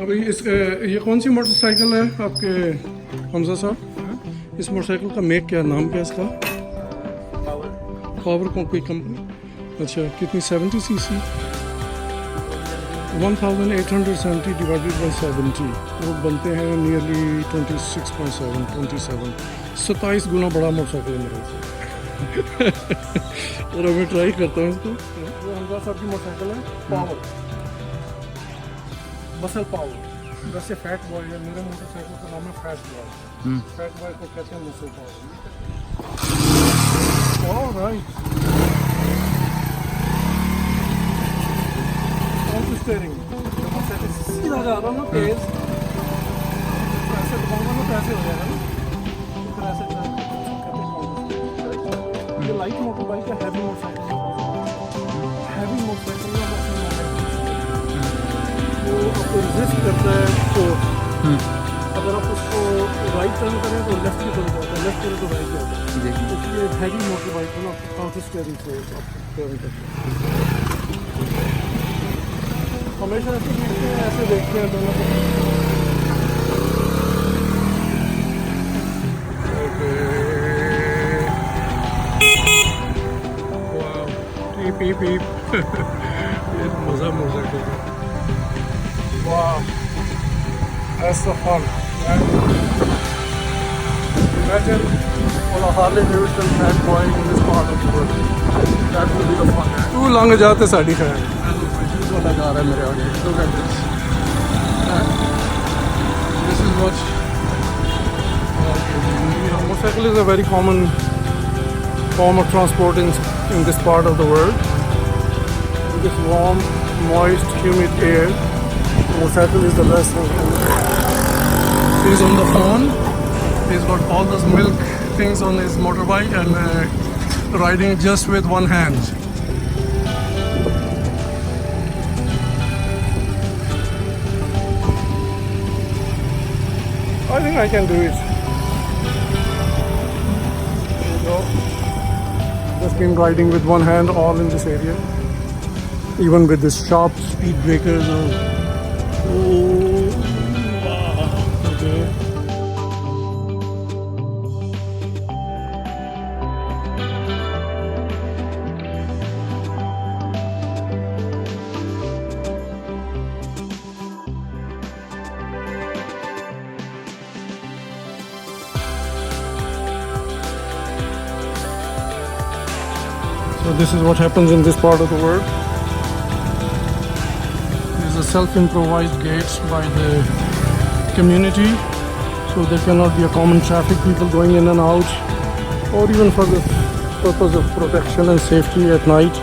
अभी ये कौन सी मोटरसाइकिल है आपके हमजा साहब? इस मोटरसाइकिल का मेक क्या नाम क्या है इसका? पावर कोई कंपनी? अच्छा कितनी 70 सीसी? 1870 डिवाइडेड बाई 70 वो बनते हैं नियरली 27 गुना बड़ा मोटरसाइकिल है मेरे से। और मैं ट्राई करता हूँ इसको। ये हमजा साहब की मोटरसाइकिल है पावर, मसल पावर। वैसे फैट बॉय है, मेरे मोटरसाइकिल का नाम है फैट बॉय। फैट बॉय को कहते हैं मसल पावर। ऑलराइट, स्टीयरिंग सीधा जा रहा ना तेज, ऐसे दबाऊंगा ना तो ऐसे हो जाएगा ना, फिर ऐसे ये लाइट मोटर बाइक है, हैवी मोटरसाइकिल वो आपको रेजिस्ट करता है। तो अगर आप उसको राइट टर्न करें तो लेफ्ट की तरफ जाता है, लेफ्ट करें तो राइट जाता है। इसलिए हैवी मोटर बाइक है ना, आपको काउंटर स्टीयरिंग से टर्न करते हैं। हमेशा ऐसे देखते हैं, ऐसे देखते हैं दोनों को। पीप पीप ये मज़ा मोटरसाइकिल का। वाह, that's the fun. Imagine all a Harley Davidson fat boy in this part of the world. That would be the fun. तू लंघ जाते साड़ी खैर वाला जा रहा है मेरे आगे। Look at this. This is what motorcycle is a very common form of transport in this part of the world. This warm, moist, humid air. Motorcycle is the best thing. He's on the phone. He's got all those milk things on his motorbike and riding just with one hand. I think I can do it. There you go. Just been riding with one hand all in this area. Even with the sharp speed breakers. Okay. So this is what happens in this part of the world. There's a self-improvised gates by the community, so there cannot be a common traffic, people going in and out, or even for the purpose of protection and safety at night.